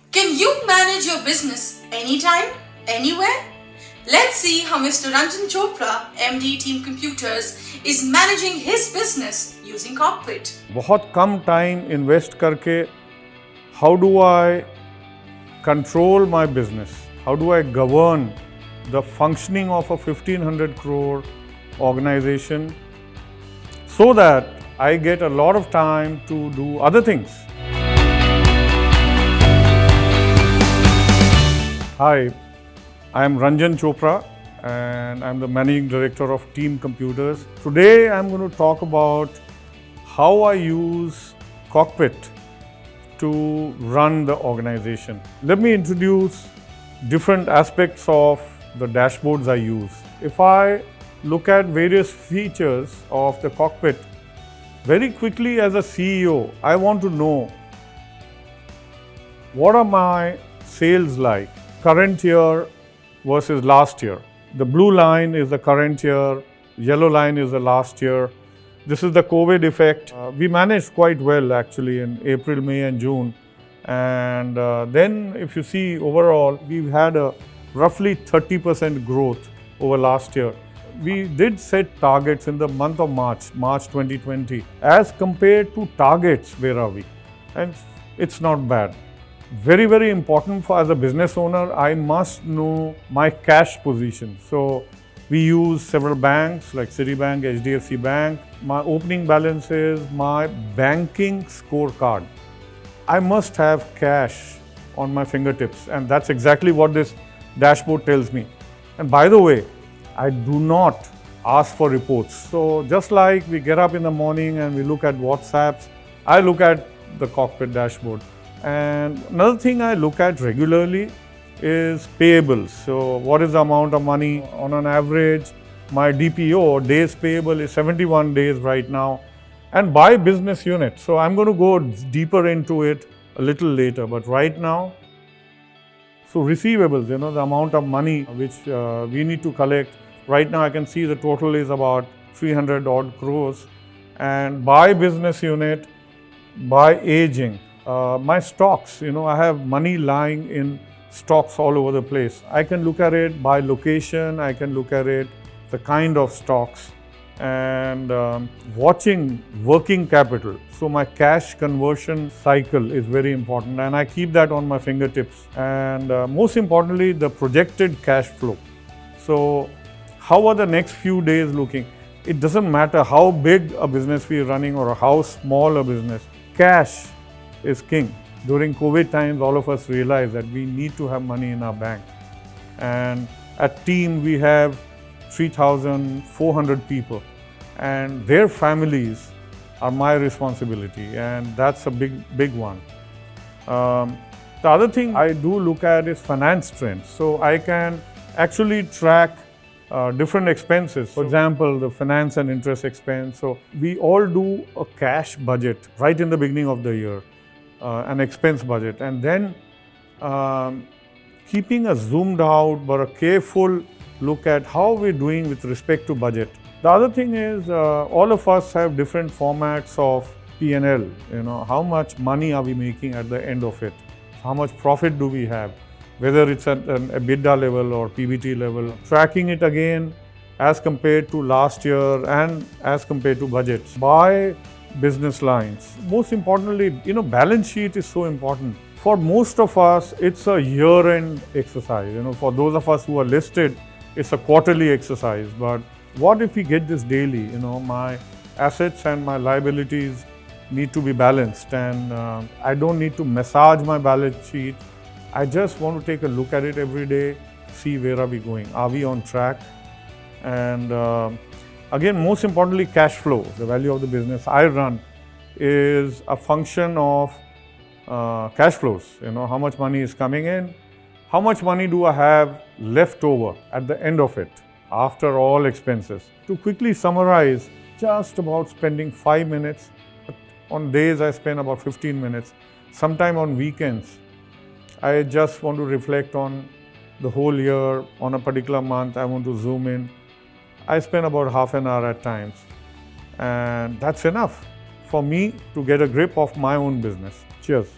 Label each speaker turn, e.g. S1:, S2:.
S1: Can you manage your business anytime, anywhere? Let's see how Mr. Ranjan Chopra, MD Team Computers, is managing his business using Kockpit.
S2: बहुत कम time invest करके how do I control my business? How do I govern the functioning of a 1500 crore organization so that I get a lot of time to do other things? Hi, I am Ranjan Chopra and I'm the Managing Director of Team Computers. Today I'm going to talk about how I use Kockpit to run the organization. Let me introduce different aspects of the dashboards I use. If I look at various features of the Kockpit, very quickly as a CEO, I want to know what are my sales like current year versus last year. The blue line is the current year, yellow line is the last year. This is the COVID effect. We managed quite well actually in April, May and June. And then if you see overall, we've had a roughly 30% growth over last year. We did set targets in the month of March 2020. As compared to targets, where are we? And it's not bad. Very, very important for as a business owner, I must know my cash position. So we use several banks like Citibank, HDFC Bank. My opening balance is my banking scorecard. I must have cash on my fingertips, and that's exactly what this dashboard tells me. And by the way, I do not ask for reports. So just like we get up in the morning and we look at WhatsApps, I look at the Kockpit dashboard. And another thing I look at regularly is payables. So what is the amount of money on an average? My DPO, days payable, is 71 days right now. And by business unit. So I'm going to go deeper into it a little later. But right now, so receivables, the amount of money which we need to collect. Right now I can see the total is about 300 odd crores. And by business unit, by aging, my stocks, I have money lying in stocks all over the place. I can look at it by location, I can look at it, the kind of stocks, and watching working capital. So my cash conversion cycle is very important and I keep that on my fingertips. And most importantly, the projected cash flow. So how are the next few days looking? It doesn't matter how big a business we are running or how small a business. Cash is king. During COVID times, all of us realized that we need to have money in our bank. And at Team, we have 3,400 people and their families are my responsibility, and that's a big one. The other thing I do look at is finance trends. So I can actually track different expenses. For example, the finance and interest expense. So we all do a cash budget right in the beginning of the year, an expense budget, and then keeping a zoomed out but a careful look at how we're doing with respect to budget. The other thing is all of us have different formats of P&L. How much money are we making at the end of it? How much profit do we have? Whether it's at an EBITDA level or PBT level. Tracking it again as compared to last year and as compared to budgets. By business lines. Most importantly, balance sheet is so important. For most of us, it's a year-end exercise. For those of us who are listed, it's a quarterly exercise. But what if we get this daily? My assets and my liabilities need to be balanced, and I don't need to massage my balance sheet. I just want to take a look at it every day, see where are we going, are we on track? And again, most importantly, cash flow, the value of the business I run is a function of cash flows. How much money is coming in, how much money do I have left over at the end of it, after all expenses. To quickly summarize, just about spending 5 minutes. On days I spend about 15 minutes. Sometime on weekends, I just want to reflect on the whole year. On a particular month, I want to zoom in. I spend about half an hour at times. And that's enough for me to get a grip of my own business. Cheers.